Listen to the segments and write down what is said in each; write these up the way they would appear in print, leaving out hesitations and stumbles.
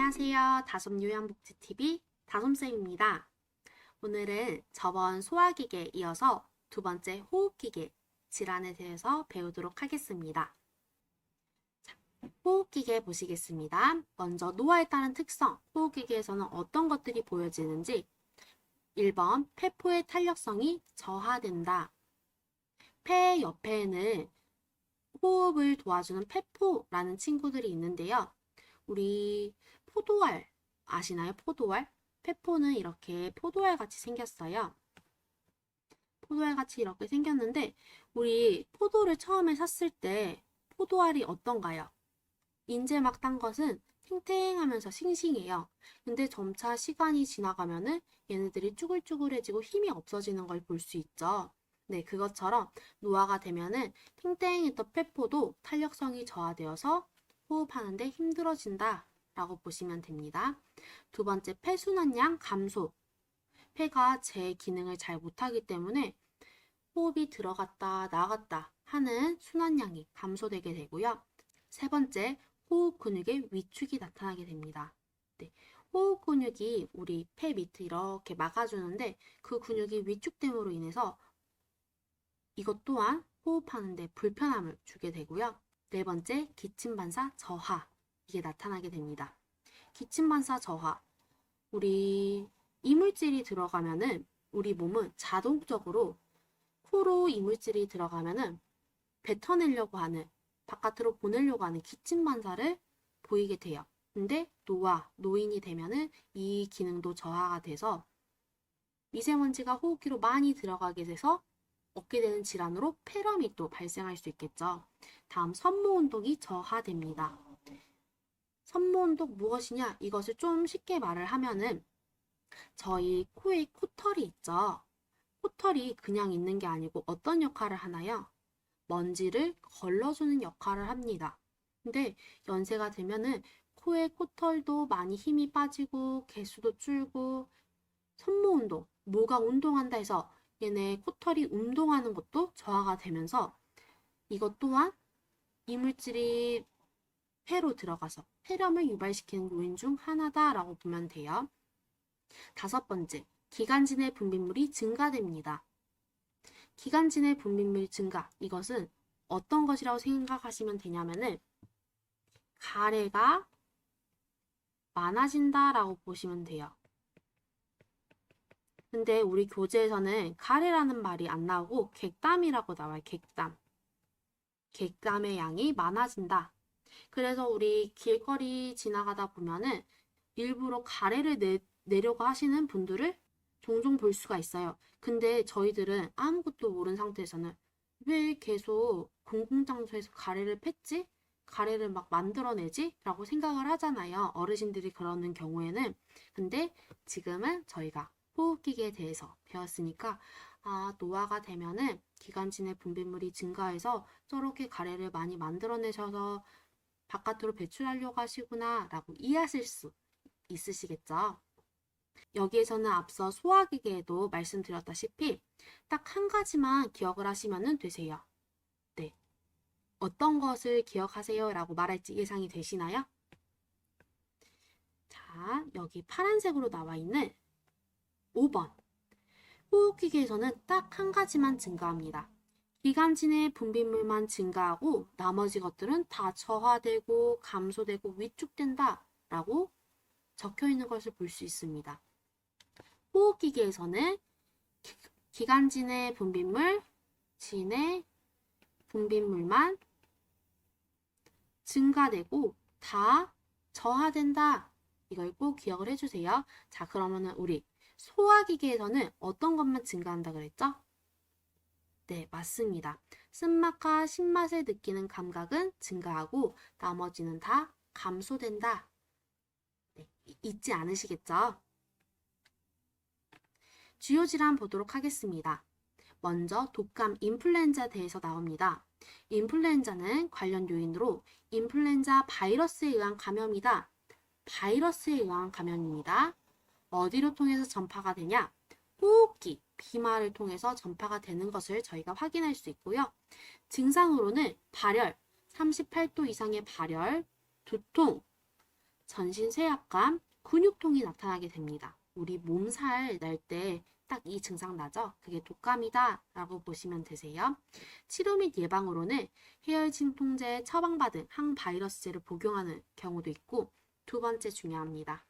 안녕하세요. 다솜요양복지TV 다솜쌤입니다. 오늘은 저번 소화기계에 이어서 두 번째 호흡기계 질환에 대해서 배우도록 하겠습니다. 호흡기계 보시겠습니다. 먼저 노화에 따른 특성, 호흡기계에서는 어떤 것들이 보여지는지 1번, 폐포의 탄력성이 저하된다. 폐 옆에는 호흡을 도와주는 폐포라는 친구들이 있는데요. 우리 포도알 아시나요? 포도알? 폐포는 이렇게 포도알 같이 생겼어요. 포도알 같이 이렇게 생겼는데 우리 포도를 처음에 샀을 때 포도알이 어떤가요? 인제 막 딴 것은 탱탱하면서 싱싱해요. 근데 점차 시간이 지나가면은 얘네들이 쭈글쭈글해지고 힘이 없어지는 걸 볼 수 있죠. 네, 그것처럼 노화가 되면은 탱탱했던 폐포도 탄력성이 저하되어서 호흡하는데 힘들어진다 라고 보시면 됩니다. 두 번째, 폐순환량 감소. 폐가 제 기능을 잘 못하기 때문에 호흡이 들어갔다 나갔다 하는 순환량이 감소되게 되고요. 세 번째, 호흡 근육의 위축이 나타나게 됩니다. 네, 호흡 근육이 우리 폐 밑을 이렇게 막아주는데 그 근육이 위축됨으로 인해서 이것 또한 호흡하는데 불편함을 주게 되고요. 네 번째, 기침반사 저하. 이게 나타나게 됩니다. 기침반사 저하. 우리 이물질이 들어가면은 우리 몸은 자동적으로 코로 이물질이 들어가면은 뱉어내려고 하는, 바깥으로 보내려고 하는 기침반사를 보이게 돼요. 근데 노인이 되면은 이 기능도 저하가 돼서 미세먼지가 호흡기로 많이 들어가게 돼서 얻게 되는 질환으로 폐렴이 또 발생할 수 있겠죠. 다음, 섬모운동이 저하됩니다. 섬모운동 무엇이냐? 이것을 좀 쉽게 말을 하면은 저희 코에 코털이 있죠. 코털이 그냥 있는 게 아니고 어떤 역할을 하나요? 먼지를 걸러주는 역할을 합니다. 근데 연세가 되면은 코에 코털도 많이 힘이 빠지고 개수도 줄고 섬모운동, 모가 운동한다 해서 얘네 코털이 운동하는 것도 저하가 되면서 이것 또한 이물질이 폐로 들어가서 폐렴을 유발시키는 요인 중 하나다라고 보면 돼요. 다섯 번째, 기관지내 분비물이 증가됩니다. 기관지내 분비물 증가, 이것은 어떤 것이라고 생각하시면 되냐면은 가래가 많아진다라고 보시면 돼요. 근데 우리 교재에서는 가래라는 말이 안 나오고 객담이라고 나와요. 객담. 객담의 양이 많아진다. 그래서 우리 길거리 지나가다 보면은 일부러 가래를 내려고 하시는 분들을 종종 볼 수가 있어요. 근데 저희들은 아무것도 모르는 상태에서는 왜 계속 공공장소에서 가래를 팼지? 가래를 막 만들어내지? 라고 생각을 하잖아요. 어르신들이 그러는 경우에는. 근데 지금은 저희가 호흡기계에 대해서 배웠으니까 노화가 되면은 기관지내 분비물이 증가해서 저렇게 가래를 많이 만들어내셔서 바깥으로 배출하려고 하시구나 라고 이해하실 수 있으시겠죠? 여기에서는 앞서 소화기계에도 말씀드렸다시피 딱 한 가지만 기억을 하시면 되세요. 네. 어떤 것을 기억하세요? 라고 말할지 예상이 되시나요? 자, 여기 파란색으로 나와 있는 5번. 호흡기계에서는 딱 한 가지만 증가합니다. 기관지내 분비물만 증가하고 나머지 것들은 다 저하되고 감소되고 위축된다 라고 적혀 있는 것을 볼 수 있습니다. 호흡기계에서는 기관지내 분비물, 지내 분비물만 증가되고 다 저하된다. 이걸 꼭 기억을 해주세요. 자, 그러면은 우리 소화기계에서는 어떤 것만 증가한다 그랬죠? 네, 맞습니다. 쓴맛과 신맛을 느끼는 감각은 증가하고 나머지는 다 감소된다. 네, 잊지 않으시겠죠? 주요 질환 보도록 하겠습니다. 먼저 독감 인플루엔자에 대해서 나옵니다. 인플루엔자는 관련 요인으로 인플루엔자 바이러스에 의한 감염이다. 바이러스에 의한 감염입니다. 어디로 통해서 전파가 되냐? 호흡기, 비말을 통해서 전파가 되는 것을 저희가 확인할 수 있고요. 증상으로는 발열, 38도 이상의 발열, 두통, 전신 쇠약감, 근육통이 나타나게 됩니다. 우리 몸살 날 때 딱 이 증상 나죠? 그게 독감이다 라고 보시면 되세요. 치료 및 예방으로는 해열진통제 처방받은 항바이러스제를 복용하는 경우도 있고, 두 번째 중요합니다.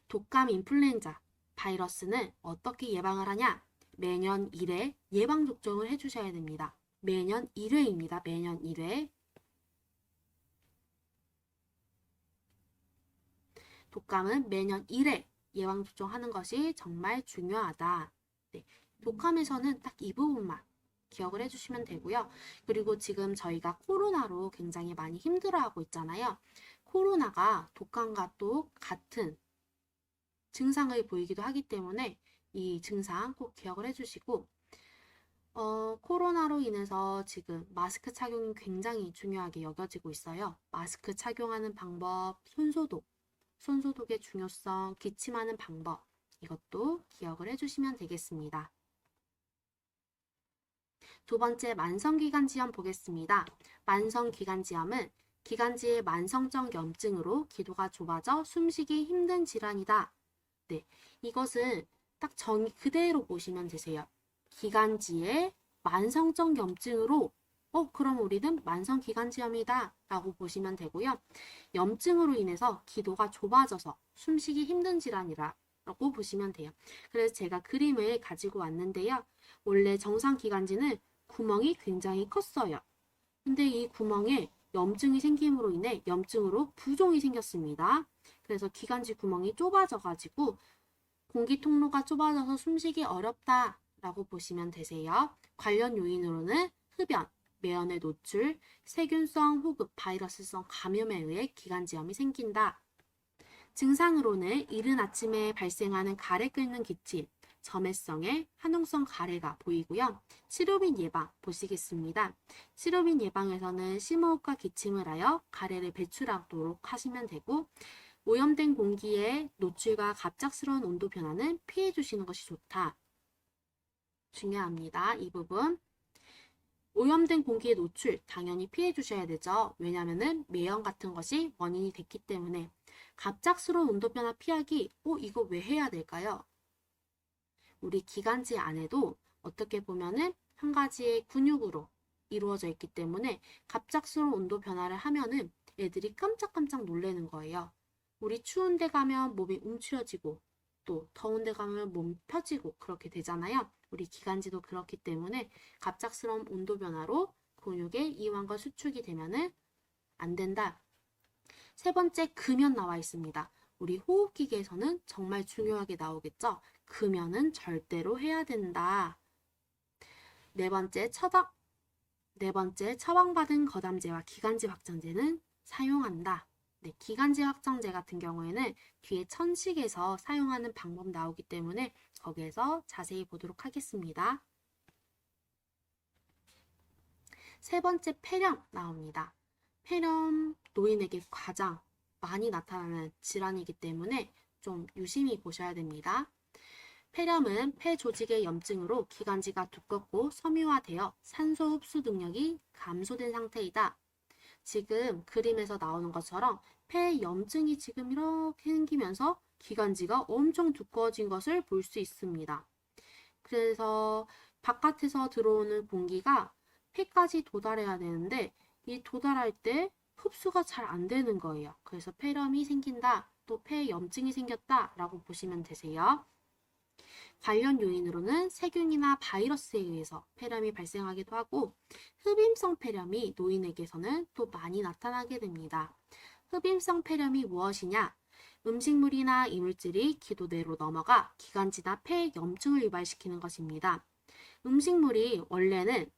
독감 인플루엔자 바이러스는 어떻게 예방을 하냐? 매년 1회 예방접종을 해주셔야 됩니다. 매년 1회입니다. 매년 1회. 독감은 매년 1회 예방접종하는 것이 정말 중요하다. 네, 독감에서는 딱 이 부분만 기억을 해주시면 되고요. 그리고 지금 저희가 코로나로 굉장히 많이 힘들어하고 있잖아요. 코로나가 독감과 또 같은 증상을 보이기도 하기 때문에 이 증상 꼭 기억을 해주시고, 코로나로 인해서 지금 마스크 착용이 굉장히 중요하게 여겨지고 있어요. 마스크 착용하는 방법, 손소독의 중요성, 기침하는 방법, 이것도 기억을 해주시면 되겠습니다. 두 번째, 만성기관지염 보겠습니다. 만성기관지염은 기관지의 만성적 염증으로 기도가 좁아져 숨쉬기 힘든 질환이다. 네, 이것은 딱 정의 그대로 보시면 되세요. 기관지의 만성적 염증으로 그럼 우리는 만성기관지염이다 라고 보시면 되고요. 염증으로 인해서 기도가 좁아져서 숨쉬기 힘든 질환이라고 보시면 돼요. 그래서 제가 그림을 가지고 왔는데요. 원래 정상기관지는 구멍이 굉장히 컸어요. 근데 이 구멍에 염증이 생김으로 인해 염증으로 부종이 생겼습니다. 그래서 기관지 구멍이 좁아져가지고 공기 통로가 좁아져서 숨쉬기 어렵다라고 보시면 되세요. 관련 요인으로는 흡연, 매연의 노출, 세균성 호흡, 바이러스성 감염에 의해 기관지염이 생긴다. 증상으로는 이른 아침에 발생하는 가래 끓는 기침, 점액성의 한홍성 가래가 보이고요. 치료 및 예방 보시겠습니다. 치료 및 예방에서는 심호흡과 기침을 하여 가래를 배출하도록 하시면 되고, 오염된 공기의 노출과 갑작스러운 온도 변화는 피해 주시는 것이 좋다. 중요합니다. 이 부분. 오염된 공기의 노출 당연히 피해 주셔야 되죠. 왜냐하면 매연 같은 것이 원인이 됐기 때문에. 갑작스러운 온도 변화 피하기, 이거 왜 해야 될까요? 우리 기관지 안에도 어떻게 보면은 한 가지의 근육으로 이루어져 있기 때문에 갑작스러운 온도 변화를 하면은 애들이 깜짝깜짝 놀라는 거예요. 우리 추운 데 가면 몸이 움츠려지고 또 더운 데 가면 몸이 펴지고 그렇게 되잖아요. 우리 기관지도 그렇기 때문에 갑작스러운 온도 변화로 근육의 이완과 수축이 되면은 안 된다. 세 번째, 금연 나와 있습니다. 우리 호흡기계에서는 정말 중요하게 나오겠죠. 금연은 절대로 해야 된다. 네 번째, 처방받은 거담제와 기관지 확장제는 사용한다. 네, 기관지 확장제 같은 경우에는 뒤에 천식에서 사용하는 방법 나오기 때문에 거기에서 자세히 보도록 하겠습니다. 세 번째, 폐렴 나옵니다. 폐렴 노인에게 가장 많이 나타나는 질환이기 때문에 좀 유심히 보셔야 됩니다. 폐렴은 폐 조직의 염증으로 기관지가 두껍고 섬유화되어 산소 흡수 능력이 감소된 상태이다. 지금 그림에서 나오는 것처럼 폐 염증이 지금 이렇게 생기면서 기관지가 엄청 두꺼워진 것을 볼 수 있습니다. 그래서 바깥에서 들어오는 공기가 폐까지 도달해야 되는데 이 도달할 때 흡수가 잘 안 되는 거예요. 그래서 폐렴이 생긴다, 또 폐 염증이 생겼다 라고 보시면 되세요. 관련 요인으로는 세균이나 바이러스에 의해서 폐렴이 발생하기도 하고, 흡임성 폐렴이 노인에게서는 또 많이 나타나게 됩니다. 흡임성 폐렴이 무엇이냐? 음식물이나 이물질이 기도내로 넘어가 기관지나 폐에 염증을 유발시키는 것입니다. 음식물이 원래는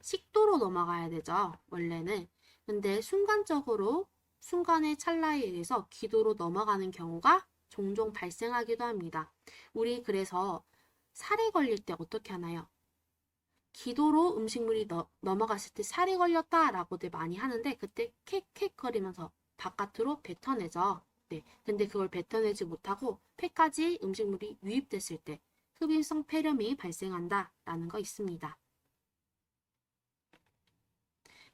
식도로 넘어가야 되죠. 원래는. 근데 순간의 찰나에 의해서 기도로 넘어가는 경우가 종종 발생하기도 합니다. 우리 그래서 살에 걸릴 때 어떻게 하나요? 기도로 음식물이 넘어갔을 때 살이 걸렸다라고들 많이 하는데 그때 캑캑 거리면서 바깥으로 뱉어내죠. 네, 근데 그걸 뱉어내지 못하고 폐까지 음식물이 유입됐을 때 흡입성 폐렴이 발생한다라는 거 있습니다.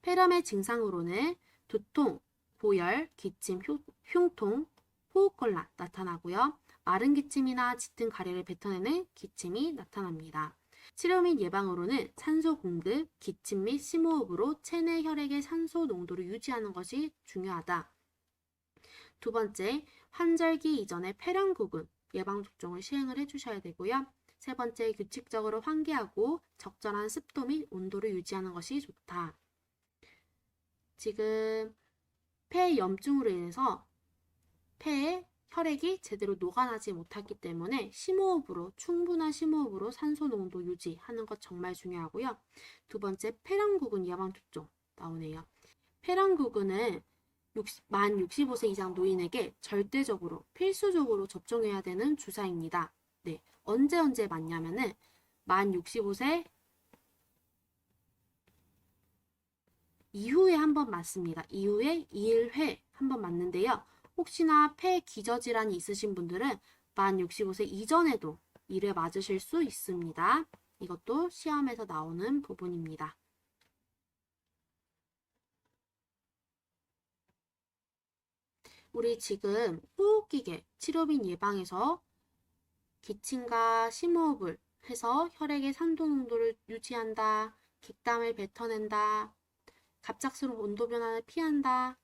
폐렴의 증상으로는 두통, 고열, 기침, 흉통, 호흡곤란 나타나고요. 마른 기침이나 짙은 가래를 뱉어내는 기침이 나타납니다. 치료 및 예방으로는 산소 공급, 기침 및 심호흡으로 체내 혈액의 산소 농도를 유지하는 것이 중요하다. 두 번째, 환절기 이전에 폐렴구군 예방접종을 시행을 해주셔야 되고요. 세 번째, 규칙적으로 환기하고 적절한 습도 및 온도를 유지하는 것이 좋다. 지금 폐염증으로 인해서 폐에 혈액이 제대로 녹아나지 못하기 때문에 충분한 심호흡으로 산소 농도 유지하는 것 정말 중요하고요. 두 번째, 폐렴구군 예방접종 나오네요. 폐렴구군은 만 65세 이상 노인에게 절대적으로 필수적으로 접종해야 되는 주사입니다. 네, 언제 맞냐면은 만 65세 이후에 한 번 맞습니다. 이후에 2일회 한 번 맞는데요. 혹시나 폐 기저질환이 있으신 분들은 만 65세 이전에도 1회 맞으실 수 있습니다. 이것도 시험에서 나오는 부분입니다. 우리 지금 호흡기계 치료 및 예방에서 기침과 심호흡을 해서 혈액의 산도 농도를 유지한다, 객담을 뱉어낸다, 갑작스러운 온도 변화를 피한다,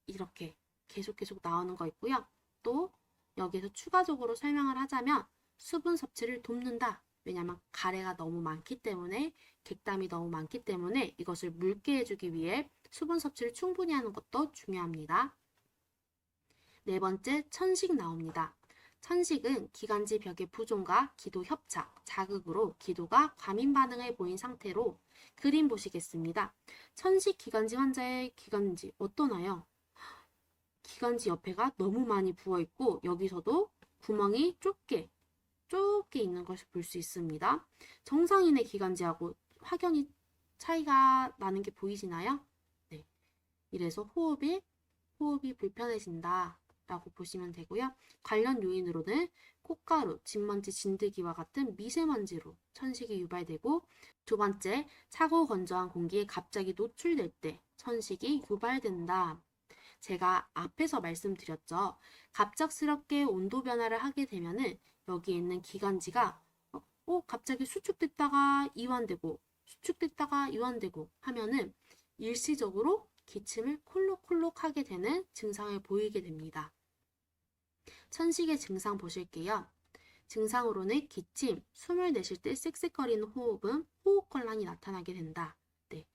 이렇게 계속 나오는 거 있고요. 또 여기서 추가적으로 설명을 하자면 수분 섭취를 돕는다. 왜냐하면 가래가 너무 많기 때문에, 객담이 너무 많기 때문에 이것을 묽게 해주기 위해 수분 섭취를 충분히 하는 것도 중요합니다. 네 번째, 천식 나옵니다. 천식은 기관지 벽의 부종과 기도 협착, 자극으로 기도가 과민 반응을 보인 상태로 그림 보시겠습니다. 천식 기관지 환자의 기관지 어떠나요? 기관지 옆에가 너무 많이 부어있고 여기서도 구멍이 좁게 있는 것을 볼 수 있습니다. 정상인의 기관지하고 확연히 차이가 나는 게 보이시나요? 네. 이래서 호흡이 불편해진다 라고 보시면 되고요. 관련 요인으로는 콧가루, 진먼지, 진드기와 같은 미세먼지로 천식이 유발되고, 두 번째, 차고 건조한 공기에 갑자기 노출될 때 천식이 유발된다. 제가 앞에서 말씀드렸죠. 갑작스럽게 온도 변화를 하게 되면은 여기에 있는 기관지가 갑자기 수축됐다가 이완되고 하면은 일시적으로 기침을 콜록콜록 하게 되는 증상을 보이게 됩니다. 천식의 증상 보실게요. 증상으로는 기침, 숨을 내쉴 때 쌕쌕거리는 호흡은 호흡곤란이 나타나게 된다. 네.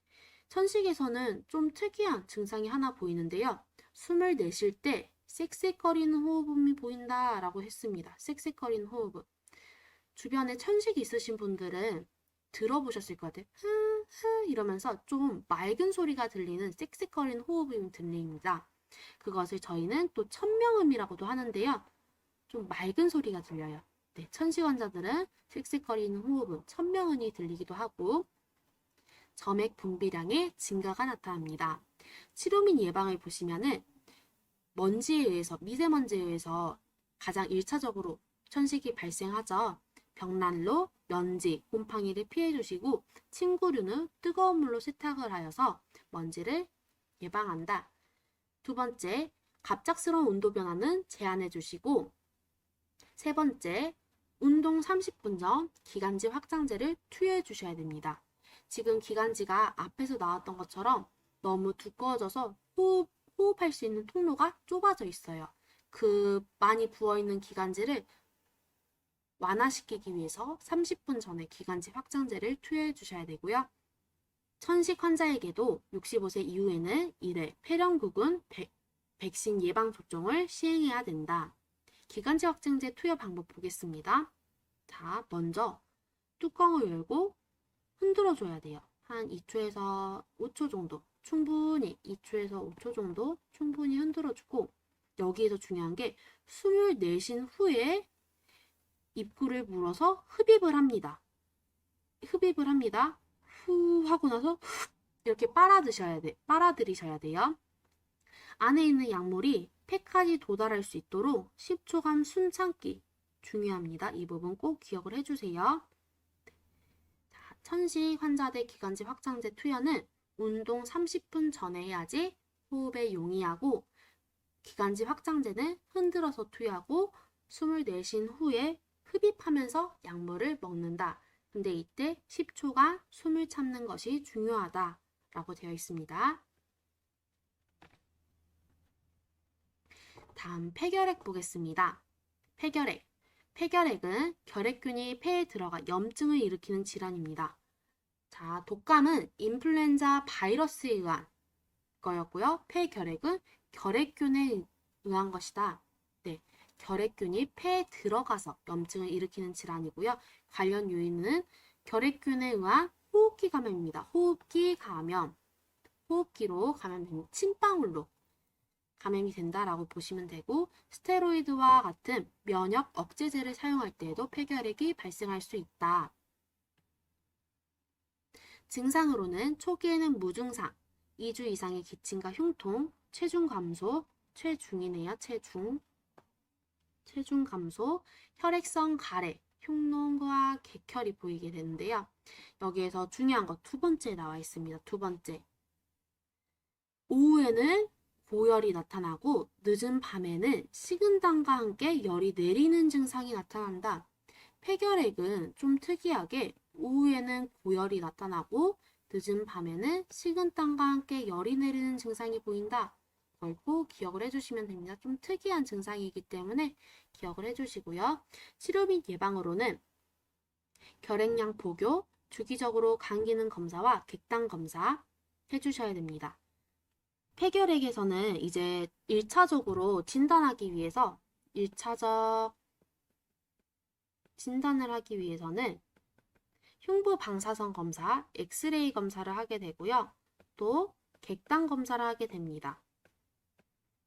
천식에서는 좀 특이한 증상이 하나 보이는데요. 숨을 내쉴 때 쌕쌕거리는 호흡음이 보인다 라고 했습니다. 쌕쌕거리는 호흡음. 주변에 천식이 있으신 분들은 들어보셨을 것 같아요. 흐흐 이러면서 좀 맑은 소리가 들리는 쌕쌕거리는 호흡음이 들립니다. 그것을 저희는 또 천명음이라고도 하는데요. 좀 맑은 소리가 들려요. 네, 천식 환자들은 쌕쌕거리는 호흡음, 천명음이 들리기도 하고 점액 분비량의 증가가 나타납니다. 치료 및 예방을 보시면은 미세먼지에 의해서 가장 1차적으로 천식이 발생하죠. 벽난로, 먼지, 곰팡이를 피해 주시고 침구류는 뜨거운 물로 세탁을 하여서 먼지를 예방한다. 두 번째, 갑작스러운 온도 변화는 제한해 주시고, 세 번째, 운동 30분 전 기관지 확장제를 투여해 주셔야 됩니다. 지금 기관지가 앞에서 나왔던 것처럼 너무 두꺼워져서 호흡할 수 있는 통로가 좁아져 있어요. 그 많이 부어있는 기관지를 완화시키기 위해서 30분 전에 기관지 확장제를 투여해 주셔야 되고요. 천식 환자에게도 65세 이후에는 1회 폐렴구군 백신 예방 접종을 시행해야 된다. 기관지 확장제 투여 방법 보겠습니다. 자, 먼저 뚜껑을 열고 흔들어 줘야 돼요. 한 2초에서 5초 정도 충분히 2초에서 5초 정도 충분히 흔들어 주고, 여기에서 중요한 게 숨을 내쉰 후에 입구를 물어서 흡입을 합니다. 후 하고 나서 이렇게 빨아들이셔야 돼요. 안에 있는 약물이 폐까지 도달할 수 있도록 10초간 숨 참기 중요합니다. 이 부분 꼭 기억을 해주세요. 천식 환자대 기관지 확장제 투여는 운동 30분 전에 해야지 호흡에 용이하고 기관지 확장제는 흔들어서 투여하고 숨을 내쉰 후에 흡입하면서 약물을 먹는다. 근데 이때 10초간 숨을 참는 것이 중요하다 라고 되어 있습니다. 다음 폐결핵 보겠습니다. 폐결핵. 폐결핵은 결핵균이 폐에 들어가 염증을 일으키는 질환입니다. 자, 독감은 인플루엔자 바이러스에 의한 거였고요. 폐결핵은 결핵균에 의한 것이다. 네, 결핵균이 폐에 들어가서 염증을 일으키는 질환이고요. 관련 요인은 결핵균에 의한 호흡기 감염입니다. 호흡기 감염, 호흡기로 감염된 침방울로 감염이 된다라고 보시면 되고, 스테로이드와 같은 면역 억제제를 사용할 때에도 폐결핵이 발생할 수 있다. 증상으로는 초기에는 무증상, 2주 이상의 기침과 흉통, 체중 감소, 체중이네요. 체중 감소, 혈액성 가래, 흉노와 객혈이 보이게 되는데요. 여기에서 중요한 거 두 번째 나와 있습니다. 두 번째. 오후에는 고열이 나타나고 늦은 밤에는 식은땀과 함께 열이 내리는 증상이 나타난다. 폐결핵은 좀 특이하게 오후에는 고열이 나타나고 늦은 밤에는 식은땀과 함께 열이 내리는 증상이 보인다. 이걸 꼭 기억을 해주시면 됩니다. 좀 특이한 증상이기 때문에 기억을 해주시고요. 치료 및 예방으로는 결핵량 보교, 주기적으로 간 기능 검사와 객당 검사 해주셔야 됩니다. 폐결핵에서는 이제 1차적으로 진단하기 위해서 1차적 진단을 하기 위해서는 흉부 방사선 검사, 엑스레이 검사를 하게 되고요. 또 객당 검사를 하게 됩니다.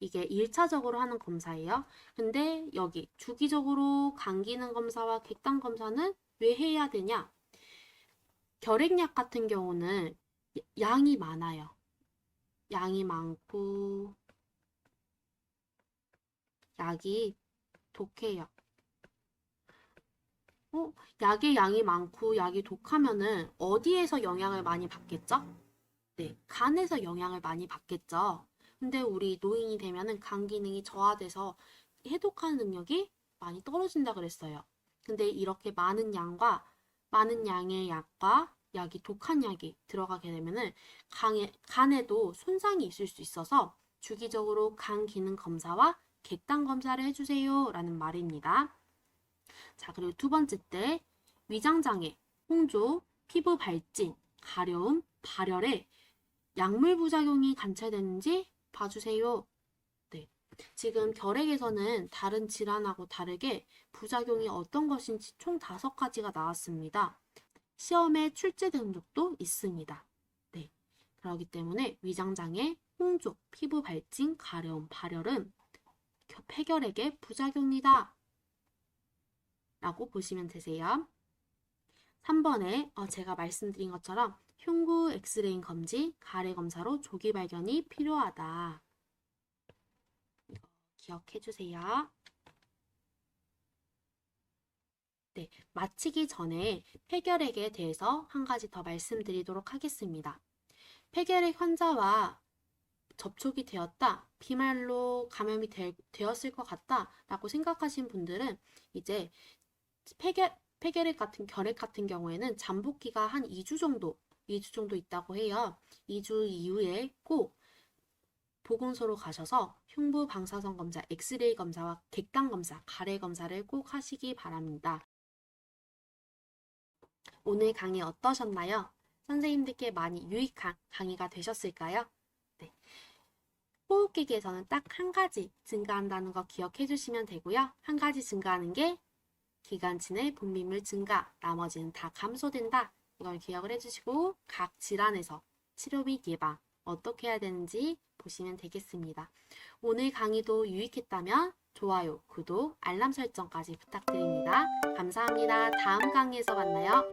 이게 1차적으로 하는 검사예요. 근데 여기 주기적으로 간 기능 검사와 객당 검사는 왜 해야 되냐? 결핵약 같은 경우는 양이 많아요. 양이 많고 약이 독해요. 약의 양이 많고 약이 독하면은 어디에서 영향을 많이 받겠죠? 네, 간에서 영향을 많이 받겠죠. 근데 우리 노인이 되면은 간 기능이 저하돼서 해독하는 능력이 많이 떨어진다 그랬어요. 근데 이렇게 많은 양의 약과 약이 독한 약이 들어가게 되면은 간에도 손상이 있을 수 있어서 주기적으로 간 기능 검사와 객당 검사를 해주세요 라는 말입니다. 자, 그리고 두 번째 때 위장장애, 홍조, 피부 발진, 가려움, 발열에 약물 부작용이 관찰되는지 봐주세요. 네. 지금 결핵에서는 다른 질환하고 다르게 부작용이 어떤 것인지 총 5가지가 나왔습니다. 시험에 출제된 적도 있습니다. 네. 그렇기 때문에 위장장애, 홍조, 피부 발진, 가려움, 발열은 폐결핵의 부작용이다 라고 보시면 되세요. 3번에 제가 말씀드린 것처럼 흉부 엑스레이 검진, 가래 검사로 조기 발견이 필요하다. 이거 기억해 주세요. 네, 마치기 전에 폐결핵에 대해서 한 가지 더 말씀드리도록 하겠습니다. 폐결핵 환자와 접촉이 되었다, 비말로 감염이 되었을 것 같다 라고 생각하신 분들은 이제 폐결핵 같은 결핵 같은 경우에는 잠복기가 한 2주 정도 있다고 해요. 2주 이후에 꼭 보건소로 가셔서 흉부 방사선 검사, 엑스레이 검사와 객당 검사, 가래 검사를 꼭 하시기 바랍니다. 오늘 강의 어떠셨나요? 선생님들께 많이 유익한 강의가 되셨을까요? 네. 호흡기계에서는 딱 한 가지 증가한다는 거 기억해 주시면 되고요. 한 가지 증가하는 게 기관지 내 분비물 증가, 나머지는 다 감소된다. 이걸 기억을 해주시고 각 질환에서 치료 및 예방 어떻게 해야 되는지 보시면 되겠습니다. 오늘 강의도 유익했다면 좋아요, 구독, 알람 설정까지 부탁드립니다. 감사합니다. 다음 강의에서 만나요.